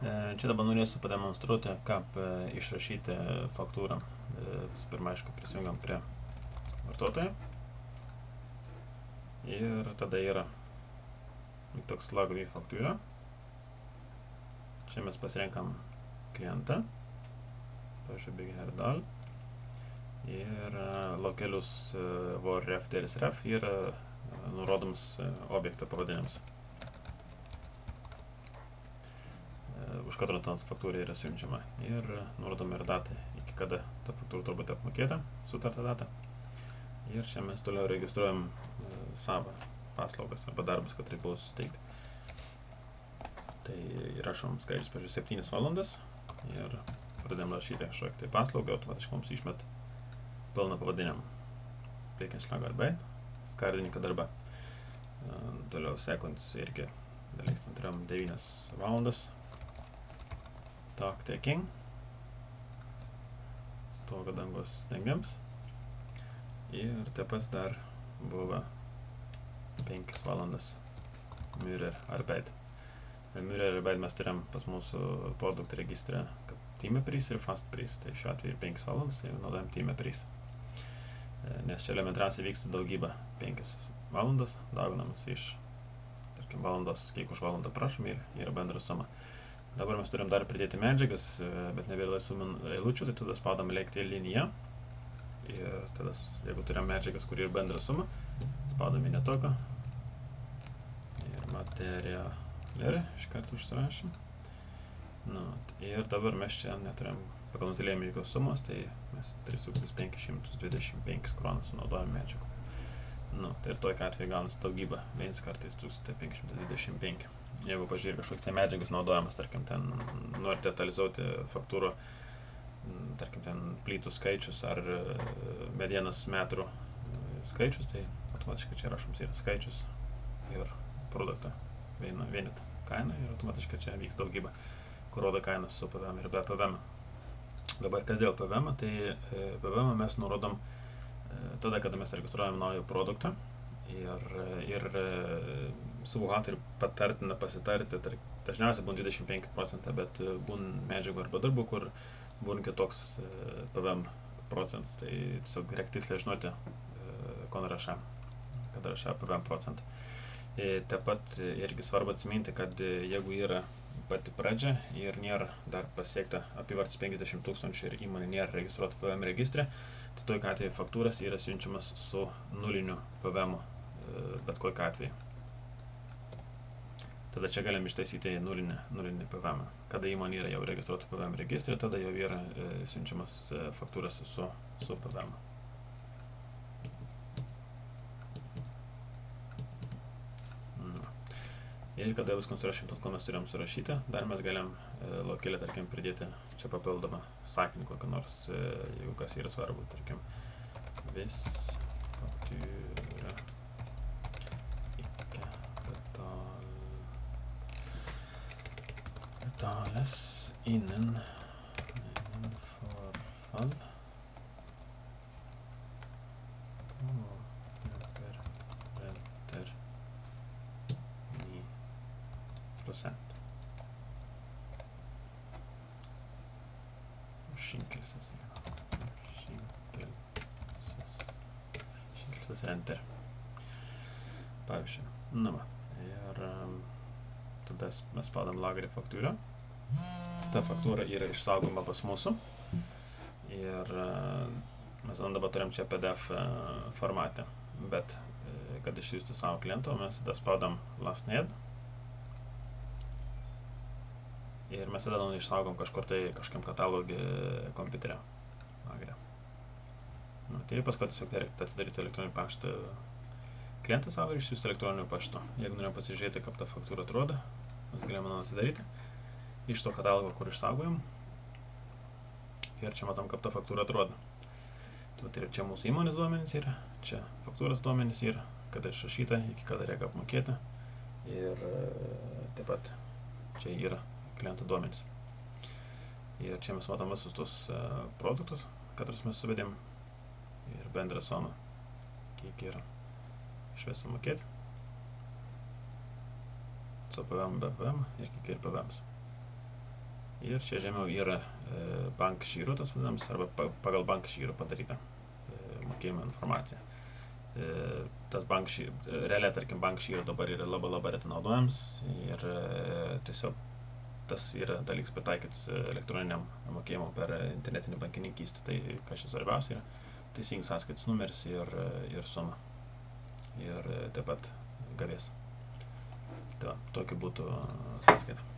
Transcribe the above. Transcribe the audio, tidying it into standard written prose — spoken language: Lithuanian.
Čia dabar norėsiu pademonstruoti, kaip išrašyti faktūrą. Visų pirma, aišku, prisijungiam prie vartotojo. Ir tada yra toks logv faktūra. Čia mes pasirenkam klientą, pavyzdžiui, Big Herdal. Ir lokalius var ref dėlis ref ir nurodoms objektą pavadinimus. Už kadro ta faktūra yra siunčiama ir nurodome ir datą, iki kada ta faktūra turi būti apmokėta, sutarta data. Ir čia mes toliau registruojam savo paslaugas arba darbus, kad tai buvo suteikti. Tai įrašom skaičius, pavyzdžiui, 7 valandas ir pradėjom rašyti kažkokią tai paslaugą, automatiškai mums išmet pilną pavadinimą. Prekės arba skardininko darba. Toliau sekundes irgi dalys, turėjom 9 valandas. Talk taking, stogo dangos dengiams ir taip pat dar buvo 5 valandas Müller Arbeit. Müller Arbeit mes turėjom pas mūsų produktų registrą kaip timepris ir fastpris, tai šiuo atveju 5 valandas ir naudojam timepris. Nes čia elementariausiai vyksta daugybė 5 valandas, dauginamas iš, tarkim, valandos, kiek už valandą prašom ir yra bendra suma. Dabar mes turim dar pridėti medžiagas, bet nebėra laisvų eilučių, tai tada spaudam leikti liniją. Ir tada, jeigu turim medžiagas, kur yra bendra suma, spaudam į netoką. Ir materialė, iš karto užsirašym. Ir dabar mes čia neturim pagal nutylėjimą jokios sumos, tai mes 3525 kronas sunaudojam medžiagų. Tai ir tokiu atveju gaunasi daugybė, vienas kartais 1525. Jeigu pažiūrėk kažkoks tai medžiagas naudojamas, tarkim, ten nori detalizuoti faktūrų, tarkim, ten plytų skaičius ar medienos metrų skaičius, tai automatiškai čia rašoms yra skaičius ir produktą vienetą kainą ir automatiškai čia vyks daugybė, kur rodo kainas su PVM ir be PVM. Dabar kas dėl PVM, tai PVM mes nurodom tada, kada mes registruojam naują produktą ir su buhalteriu patartina pasitarti, dažniausiai būna 25%, bet būna medžiagų arba darbų, kur būna kitoks PVM procentas, tai tiesiog reikia tiksliai žinoti, kada rašia PVM procentą. Taip pat irgi svarbu atsiminti, kad jeigu yra pati pradžia ir nėra dar pasiekta apyvartos 50 000 ir įmonė nėra registruota PVM registre, tai tokiu atveju faktūras yra siunčiamas su nuliniu PVM, bet kokiu atveju. Tada čia galim ištaisyti nulinį PVM. Kada įmonė yra jau registruota PVM registre, tada jau yra siunčiamas faktūras su PVM. Ir kada jau viską surašym, ko mes turėjom surašyti, dar mes galim lokaliai, tarkim, pridėti čia papildomą sakinį kokį nors, jeigu kas yra svarbu, tarkim, vis faktūra ikke betales innen forfall og renter 9%. Skinkelsės renter. Pavyzdžiui. Ir tada mes spaudam lagerį faktūrą. Ta faktūra yra išsaugoma pas mūsų. Ir mes dabar turim čia PDF formatę. Bet kad išsiųsti savo klientą, mes tada spaudam last need. Ir mes tada išsaugom kažkur tai kažkam katalogį kompiuterio. Tai paskui tiesiog reikia atsidaryti elektroninį paštą klientą savo ir išsiųsti elektroniniu paštu. Jeigu norim pasižiūrėti, kaip ta faktūra atrodo, mes galime atsidaryti iš to katalogo, kur išsaugojom. Ir čia matom, kaip ta faktūra atrodo. Tai čia mūsų įmonės duomenys yra, čia faktūros duomenys yra, kada išrašyta, iki kada reikia apmokėti. Ir taip pat čia yra klientų duomenys. Ir čia mes matom visus tos produktus, kuriuos mes suvedėm ir bendrą sumą, kiek yra išvis sumokėti. Su PVM, be PVM ir kiek yra PVM. Ir čia žemiau yra bank šyru, tas vadinamas, arba pagal bank šyru padaryta mokėjimo informacija. Tas bank šyru, realiai, tarkim, bank šyru dabar yra labai retai naudojams ir tiesiog tas yra dalykas pritaikytas elektroniniam mokėjimui per internetinį bankininkystę. Tai kas čia svarbiausia yra, teisingas sąskaitos numeris ir suma. Ir taip pat gavės. Tai tokia būtų sąskaita.